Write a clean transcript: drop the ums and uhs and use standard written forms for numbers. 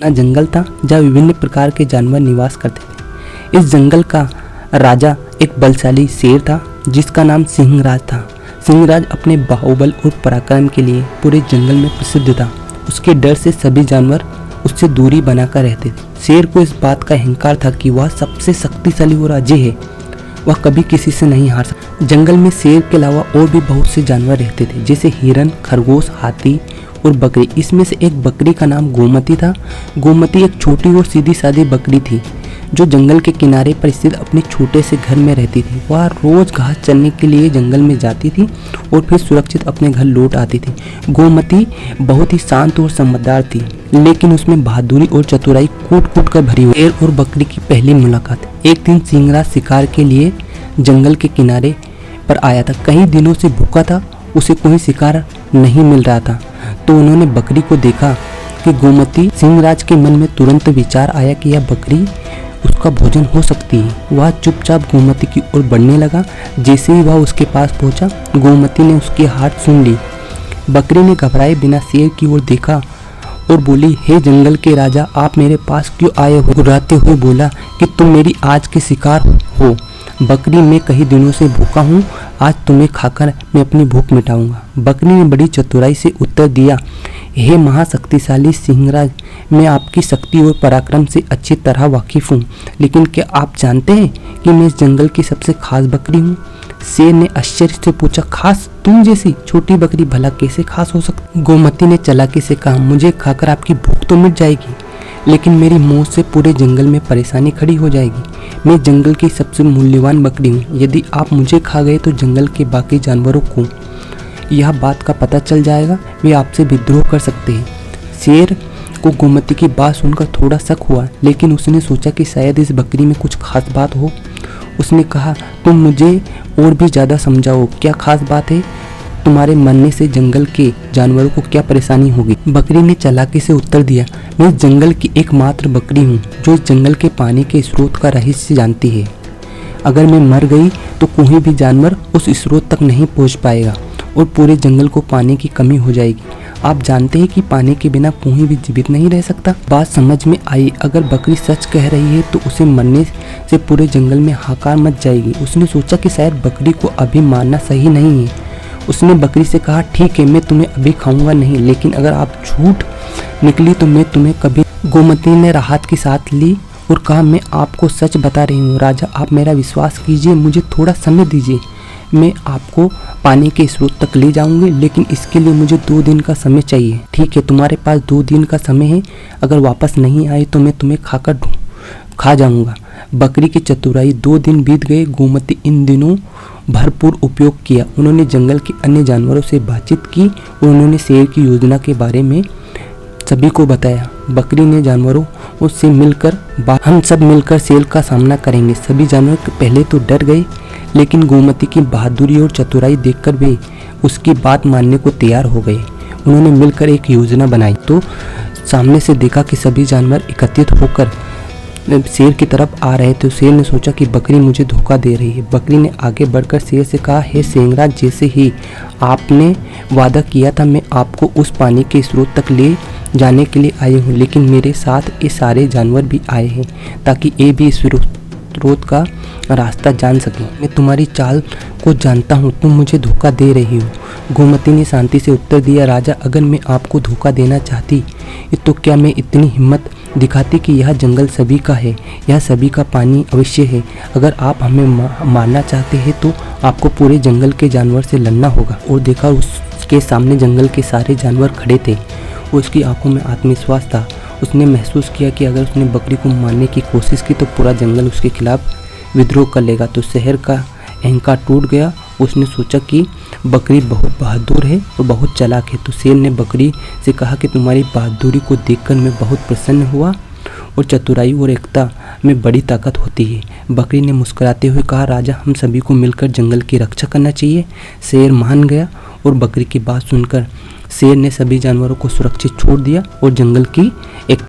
जंगल था जहाँ विभिन्न प्रकार के जानवर निवास करते थे। इस जंगल का राजा एक बलशाली शेर था जिसका नाम सिंहराज था। सिंहराज अपने बाहुबल और पराक्रम के लिए पूरे जंगल में प्रसिद्ध था। उसके डर से सभी जानवर उससे दूरी बनाकर रहते थे। शेर को इस बात का अहंकार था कि वह सबसे शक्तिशाली और अजय है, वह कभी किसी से नहीं हार सकता। जंगल में शेर के अलावा और भी बहुत से जानवर रहते थे, जैसे हिरन, खरगोश, हाथी और बकरी। इसमें से एक बकरी का नाम गोमती था। गोमती एक छोटी और सीधी सादी बकरी थी जो जंगल के किनारे पर स्थित अपने छोटे से घर में रहती थी। वह रोज घास चरने के लिए जंगल में जाती थी और फिर सुरक्षित अपने घर लौट आती थी। गोमती बहुत ही शांत और समझदार थी, लेकिन उसमें बहादुरी और चतुराई कूट कूट कर भरी हुई। शेर और बकरी की पहली मुलाकात। एक दिन सिंहराज शिकार के लिए जंगल के किनारे पर आया था। कई दिनों से भूखा था, उसे कोई शिकार नहीं मिल रहा था। तो उन्होंने बकरी को देखा कि गोमती। सिंहराज के मन में तुरंत विचार आया कि यह बकरी उसका भोजन हो सकती है। वह चुपचाप गोमती की ओर बढ़ने लगा। जैसे ही वह उसके पास पहुंचा, गोमती ने उसकी हाथ सुन ली। बकरी ने घबराए बिना शेर की ओर देखा और बोली, हे जंगल के राजा, आप मेरे पास क्यों आए हो? गुर्राते हुए बोला कि तुम मेरी आज के शिकार हो। बकरी, मैं कई दिनों से भूखा हूँ, आज तुम्हें खाकर मैं अपनी भूख मिटाऊंगा। बकरी ने बड़ी चतुराई से उत्तर दिया, हे महाशक्तिशाली सिंहराज, मैं आपकी शक्ति और पराक्रम से अच्छी तरह वाकिफ हूँ, लेकिन क्या आप जानते हैं कि मैं इस जंगल की सबसे खास बकरी हूँ? शेर ने आश्चर्य से पूछा, खास? तुम जैसी छोटी बकरी भला कैसे खास हो सकती? गोमती ने चालाकी से कहा, मुझे खाकर आपकी भूख तो मिट जाएगी, लेकिन मेरी मौत से पूरे जंगल में परेशानी खड़ी हो जाएगी। मैं जंगल की सबसे मूल्यवान बकरी हूँ। यदि आप मुझे खा गए तो जंगल के बाकी जानवरों को यह बात का पता चल जाएगा, वे आपसे विद्रोह कर सकते हैं। शेर को गोमती की बात सुनकर थोड़ा शक हुआ, लेकिन उसने सोचा कि शायद इस बकरी में कुछ खास बात हो। उसने कहा, तुम मुझे और भी ज़्यादा समझाओ, क्या खास बात है? तुम्हारे मरने से जंगल के जानवरों को क्या परेशानी होगी? बकरी ने चालाकी से उत्तर दिया, मैं इस जंगल की एकमात्र बकरी हूँ जो इस जंगल के पानी के स्रोत का रहस्य जानती है। अगर मैं मर गई तो कोई भी जानवर उस स्रोत तक नहीं पहुँच पाएगा और पूरे जंगल को पानी की कमी हो जाएगी। आप जानते हैं कि पानी के बिना कोई भी जीवित नहीं रह सकता। बात समझ में आई। अगर बकरी सच कह रही है तो उसे मरने से पूरे जंगल में हाहाकार मच जाएगी। उसने सोचा कि शायद बकरी को अभी मारना सही नहीं है। उसने बकरी से कहा, ठीक है, मैं तुम्हें अभी खाऊंगा नहीं, लेकिन अगर आप झूठ निकली तो मैं तुम्हें कभी। गोमती ने राहत की सांस ली और कहा, मैं आपको सच बता रही हूँ राजा, आप मेरा विश्वास कीजिए, मुझे थोड़ा समय दीजिए। मैं आपको पानी के स्रोत तक ले जाऊंगी, लेकिन इसके लिए मुझे 2 दिन का समय चाहिए। ठीक है, तुम्हारे पास 2 दिन का समय है। अगर वापस नहीं आई तो मैं तुम्हें खा जाऊंगा। बकरी की चतुराई। 2 दिन बीत गए। गोमती इन दिनों भरपूर उपयोग किया। उन्होंने जंगल के अन्य जानवरों से बातचीत की और उन्होंने शेर की योजना के बारे में सभी को बताया। बकरी ने जानवरों से मिलकर, हम सब मिलकर शेर का सामना करेंगे। सभी जानवर पहले तो डर गए, लेकिन गोमती की बहादुरी और चतुराई देखकर वे उसकी बात मानने को तैयार हो गए। उन्होंने मिलकर एक योजना बनाई तो सामने से देखा कि सभी जानवर एकत्रित होकर शेर की तरफ आ रहे थे। शेर ने सोचा कि बकरी मुझे धोखा दे रही है। बकरी ने आगे बढ़कर शेर से कहा, हे सिंहराज, जैसे ही आपने वादा किया था, मैं आपको उस पानी के स्रोत तक ले जाने के लिए आई हूँ, लेकिन मेरे साथ ये सारे जानवर भी आए हैं ताकि ये भी स्रोत का रास्ता जान सके। मैं तुम्हारी चाल को जानता हूँ, तुम मुझे धोखा दे रही हो। गोमती ने शांति से उत्तर दिया, राजा, अगर मैं आपको धोखा देना चाहती तो क्या मैं इतनी हिम्मत दिखाती कि यह जंगल सभी का है, यह सभी का पानी अवश्य है। अगर आप हमें मारना चाहते हैं तो आपको पूरे जंगल के जानवर से लड़ना होगा। और देखा, उसके सामने जंगल के सारे जानवर खड़े थे। उसकी आंखों में आत्मविश्वास था। उसने महसूस किया कि अगर उसने बकरी को मारने की कोशिश की तो पूरा जंगल उसके खिलाफ विद्रोह कर लेगा। तो शहर का अहंकार टूट गया। उसने सोचा कि बकरी बहुत बहादुर है और बहुत चालाक है। तो शेर ने बकरी से कहा कि तुम्हारी बहादुरी को देखकर मैं बहुत प्रसन्न हुआ और चतुराई और एकता में बड़ी ताकत होती है। बकरी ने मुस्कुराते हुए कहा, राजा, हम सभी को मिलकर जंगल की रक्षा करना चाहिए। शेर मान गया और बकरी की बात सुनकर शेर ने सभी जानवरों को सुरक्षित छोड़ दिया और जंगल की एकता